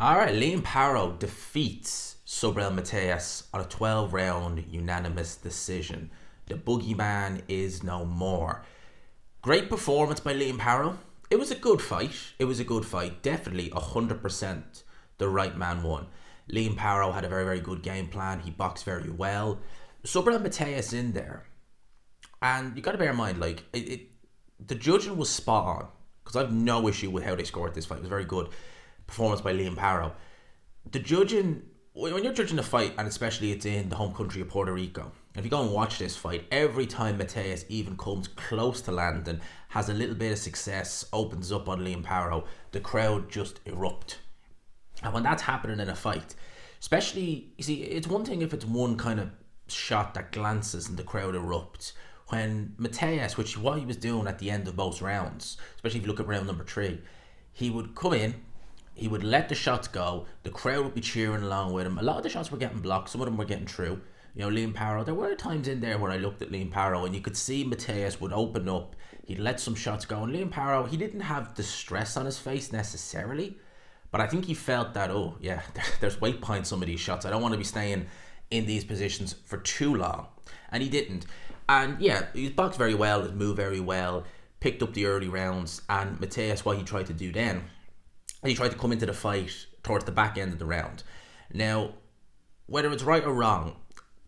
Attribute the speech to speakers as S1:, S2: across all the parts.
S1: All right, Liam Paro defeats Subriel Matias on a 12-round unanimous decision. The Boogeyman is no more. Great performance by Liam Paro. It was a good fight. It was a good fight. Definitely 100% the right man won. Liam Paro had a very, very good game plan. He boxed very well. Subriel Matias in there. And you got to bear in mind, the judging was spot on because I have no issue with how they scored this fight. It was very good performance by Liam Parro. The judging, when you're judging a fight, and especially it's in the home country of Puerto Rico, if you go and watch this fight, every time Matias even comes close to landing, has a little bit of success, opens up on Liam Parro, the crowd just erupt. And when that's happening in a fight, especially, you see, it's one thing if it's one kind of shot that glances and the crowd erupts. When Matias, which is what he was doing at the end of most rounds, especially if you look at round number 3, he would come in, he would let the shots go, the crowd would be cheering along with him. A lot of the shots were getting blocked, some of them were getting through. You know, Liam Parro, there were times in there where I looked at Liam Parro and you could see Matias would open up, he'd let some shots go, and Liam Parro, he didn't have the stress on his face necessarily, but I think he felt that, oh yeah, there's weight behind some of these shots, I don't want to be staying in these positions for too long, and he didn't. And yeah, he boxed very well, he moved very well, picked up the early rounds, and Matias, what he tried to do then, he tried to come into the fight towards the back end of the round. Now, whether it's right or wrong,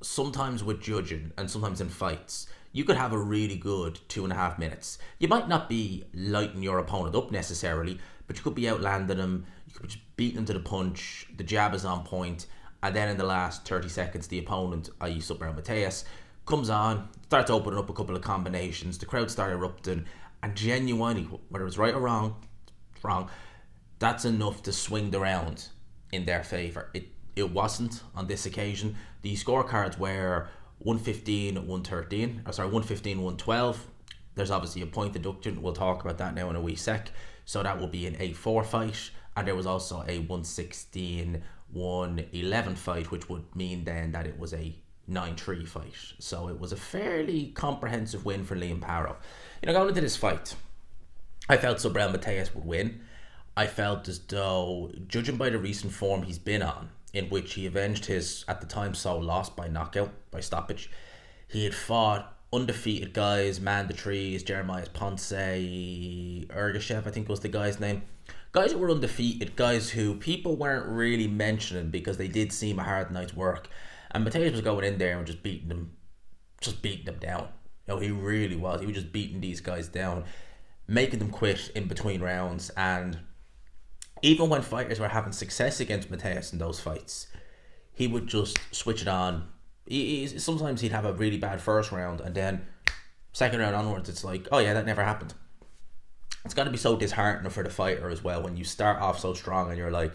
S1: sometimes with judging and sometimes in fights, you could have a really good 2.5 minutes. You might not be lighting your opponent up necessarily, but you could be outlanding him, you could be just beating him to the punch, the jab is on point, and then in the last 30 seconds, the opponent, i.e. Subriel Matias, comes on, starts opening up a couple of combinations, the crowd start erupting, and genuinely, whether it's right or wrong, it's wrong, that's enough to swing the round in their favour. It wasn't on this occasion. The scorecards were 115, 113, 115, 112. There's obviously a point deduction. We'll talk about that now in a wee sec. So that will be an 8-4 fight. And there was also a 116, 111 fight, which would mean then that it was a 9-3 fight. So it was a fairly comprehensive win for Liam Parro. You know, going into this fight, I felt Subriel Matias would win. I felt as though, judging by the recent form he's been on, in which he avenged his, at the time, sole loss by knockout, by stoppage, he had fought undefeated guys, Mandatories, Jeremiah Ponce, Ergashev, I think was the guy's name. Guys who were undefeated, guys who people weren't really mentioning because they did seem a hard night's work. And Matias was going in there and just beating them down. You know, he really was. He was just beating these guys down, making them quit in between rounds. And even when fighters were having success against Matias in those fights, he would just switch it on. Sometimes he'd have a really bad first round, and then second round onwards, it's like, oh yeah, that never happened. It's got to be so disheartening for the fighter as well when you start off so strong and you're like,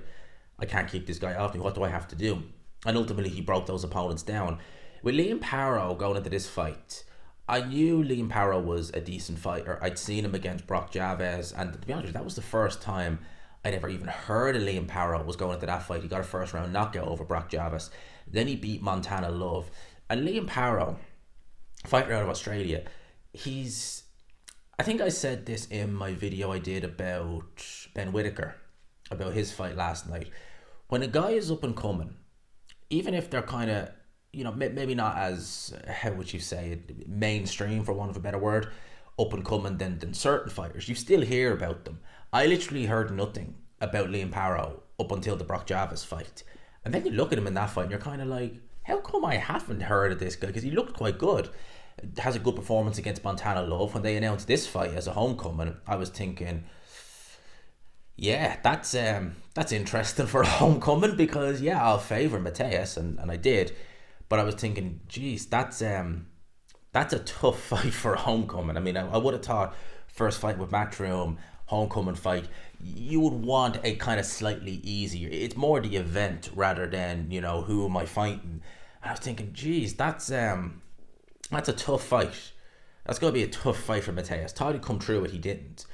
S1: I can't keep this guy off me. What do I have to do? And ultimately, he broke those opponents down. With Liam Parro going into this fight, I knew Liam Parro was a decent fighter. I'd seen him against Brock Javez, and to be honest, that was the first time I'd ever even heard of Liam Parro was going into that fight. He got a first round knockout over Brock Javez. Then he beat Montana Love. And Liam Parro, fighter out of Australia, I think I said this in my video I did about Ben Whittaker, about his fight last night. When a guy is up and coming, even if they're kind of, you know, maybe not as, how would you say it, mainstream, for want of a better word, up and coming than certain fighters, you still hear about them. I literally heard nothing about Liam Parro up until the Brock Javez fight. And then you look at him in that fight and you're kind of like, how come I haven't heard of this guy? Because he looked quite good. Has a good performance against Montana Love. When they announced this fight as a homecoming, I was thinking, yeah, that's interesting for a homecoming, because yeah, I'll favour Matias, and I did. But I was thinking, geez, that's a tough fight for a homecoming. I mean, I would have thought first fight with Matchroom, homecoming fight, you would want a kind of slightly easier. It's more the event rather than, you know, who am I fighting. And I was thinking, geez, that's a tough fight. That's going to be a tough fight for Matias. Thought he'd come through it, he didn't.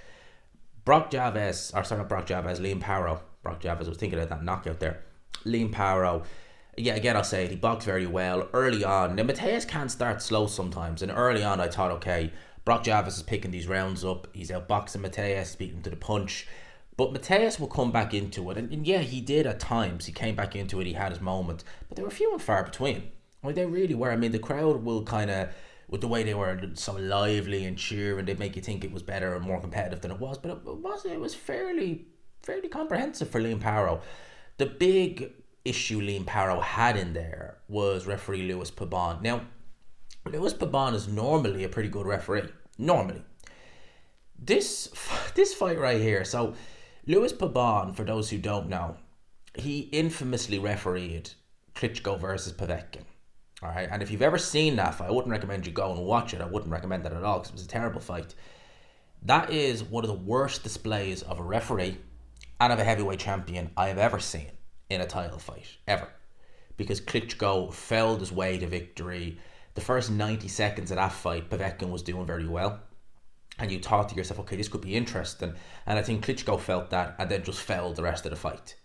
S1: Not Brock Javez, Liam Parro. Brock Javez, I was thinking of that knockout there. Liam Parro, yeah, again, I'll say it, he boxed very well early on. Now, Matias can start slow sometimes, and early on I thought, okay, Brock Javez is picking these rounds up. He's outboxing Matias, beating him to the punch. But Mateus will come back into it, and yeah, he did at times. He came back into it. He had his moments, but they were few and far between. Like they really were. I mean, the crowd will kind of, with the way they were so lively and cheering, they'd make you think it was better and more competitive than it was. But it was fairly comprehensive for Liam Parro. The big issue Liam Parro had in there was referee Lewis Pabon. Now, Lewis Pabon is normally a pretty good referee. Normally, this fight right here. So, Lewis Pabon, for those who don't know, he infamously refereed Klitschko versus Povetkin. All right, and if you've ever seen that fight, I wouldn't recommend you go and watch it. I wouldn't recommend that at all because it was a terrible fight. That is one of the worst displays of a referee and of a heavyweight champion I have ever seen in a title fight, ever. Because Klitschko felled his way to victory. The first 90 seconds of that fight, Povetkin was doing very well. And you thought to yourself, okay, this could be interesting. And I think Klitschko felt that and then just fell the rest of the fight.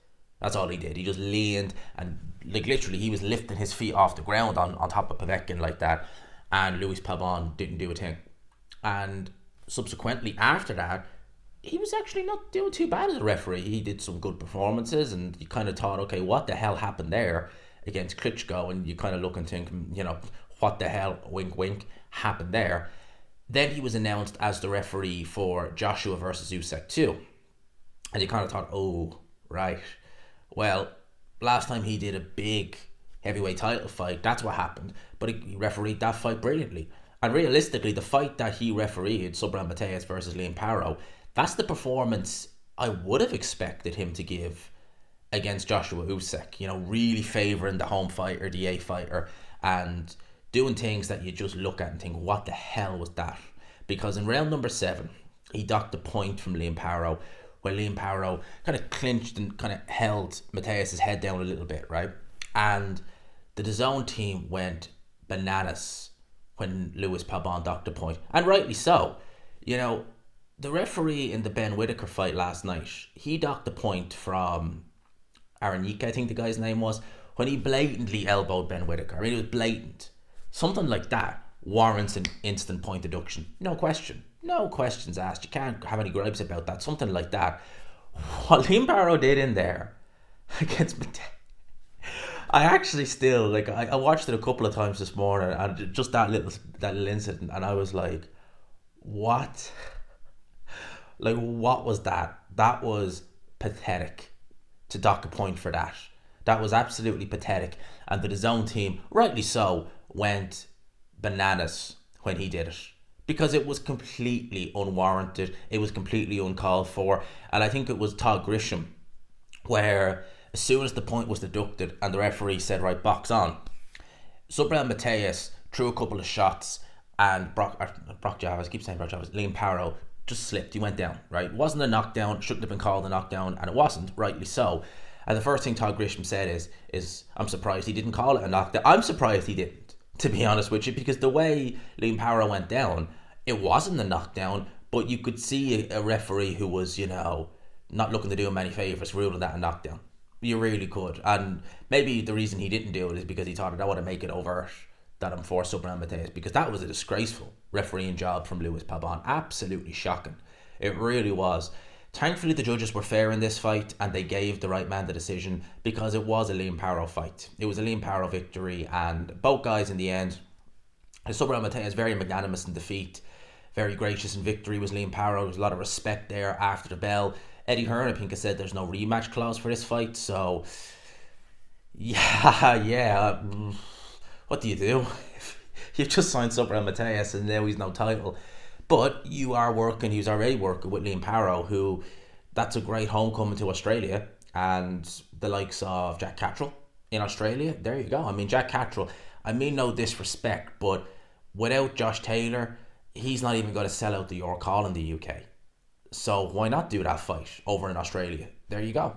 S1: That's all he did. He just leaned and, like, literally, he was lifting his feet off the ground on top of Povetkin like that. And Luis Pabon didn't do a thing. And subsequently, after that, he was actually not doing too bad as a referee. He did some good performances, and you kind of thought, okay, what the hell happened there against Klitschko? And you kind of look and think, what the hell, wink, wink, happened there? Then he was announced as the referee for Joshua versus Usyk too. And you kind of thought, oh, right. Well, last time he did a big heavyweight title fight, that's what happened. But he refereed that fight brilliantly. And realistically, the fight that he refereed, Subriel Matias versus Liam Paro, that's the performance I would have expected him to give against Joshua Usyk. Really favouring the home fighter, the A fighter, and doing things that you just look at and think, what the hell was that? Because in round number 7, he docked a point from Liam Paro, where Liam Paro kind of clinched and kind of held Matias' head down a little bit, right? And the DAZN team went bananas when Lewis Pabon docked a point. And rightly so. The referee in the Ben Whittaker fight last night, he docked a point from Aranika, I think the guy's name was, when he blatantly elbowed Ben Whittaker. I mean, it was blatant. Something like that warrants an instant point deduction. No question. No questions asked. You can't have any gripes about that. Something like that. What Liam Parro did in there against Mateo, I actually still, I watched it a couple of times this morning, and just that little incident, and I was like, what? What was that? That was pathetic to dock a point for that. That was absolutely pathetic. And the DAZN team, rightly so, went bananas when he did it. Because it was completely unwarranted. It was completely uncalled for. And I think it was Todd Grisham, where as soon as the point was deducted and the referee said, right, box on, Subriel Matias threw a couple of shots, and Brock Javas, I keep saying Brock Javas, Liam Paro just slipped. He went down, right? It wasn't a knockdown. Shouldn't have been called a knockdown, and it wasn't, rightly so. And the first thing Todd Grisham said is I'm surprised he didn't call it a knockdown. I'm surprised he didn't, to be honest with you, because the way Liam Paro went down, it wasn't a knockdown, but you could see a referee who was, not looking to do him any favours, ruling that a knockdown. You really could. And maybe the reason he didn't do it is because he thought, I don't want to make it overt that I'm for Subriel Matias, because that was a disgraceful refereeing job from Lewis Pabon. Absolutely shocking. It really was. Thankfully, the judges were fair in this fight, and they gave the right man the decision, because it was a Liam Paro fight. It was a Liam Paro victory, and both guys in the end, Subriel Matias very magnanimous in defeat, very gracious in victory was Liam Paro. There was a lot of respect there after the bell. Eddie Hearn, I think, has said there's no rematch clause for this fight, so yeah. What do you do? You've just signed Subriel Matias and now he's no title. But he was already working with Liam Paro, who, that's a great homecoming to Australia, and the likes of Jack Catterall in Australia. There you go. I mean, Jack Catterall, I mean no disrespect, but without Josh Taylor, he's not even going to sell out the York Hall in the UK. So why not do that fight over in Australia? There you go.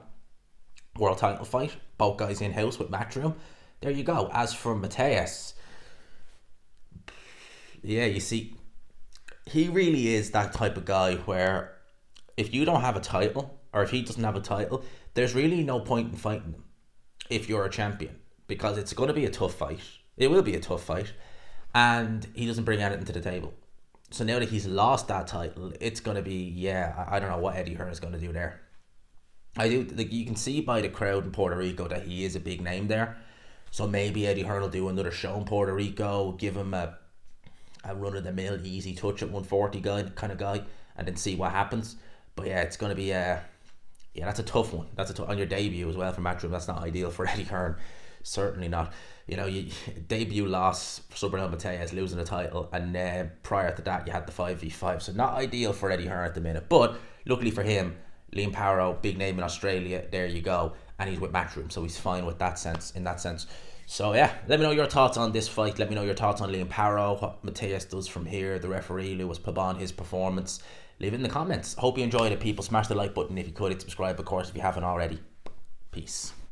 S1: World title fight. Both guys in-house with Matchroom. There you go. As for Matias, yeah, you see, he really is that type of guy where if you don't have a title, or if he doesn't have a title, there's really no point in fighting him if you're a champion, because it's going to be a tough fight. It will be a tough fight, and he doesn't bring anything to the table. So now that he's lost that title, it's going to be, I don't know what Eddie Hearn is going to do there. I do. Like, you can see by the crowd in Puerto Rico that he is a big name there. So maybe Eddie Hearn will do another show in Puerto Rico, give him a run of the mill, easy touch at 140 guy kind of guy, and then see what happens. But yeah, it's going to be yeah, that's a tough one. That's on your debut as well for Matchroom. That's not ideal for Eddie Hearn. Certainly not. You know, you debut loss for Subriel Matias, losing the title, and prior to that you had the 5v5. So not ideal for Eddie Hearn at the minute. But luckily for him, Liam Paro, big name in Australia. There you go, and he's with Matchroom, so he's fine with that sense. In that sense. So yeah, let me know your thoughts on this fight. Let me know your thoughts on Liam Paro, what Matias does from here, the referee Lewis Pabon, his performance. Leave it in the comments. Hope you enjoyed it, people. Smash the like button if you could. Hit subscribe, of course, if you haven't already. Peace.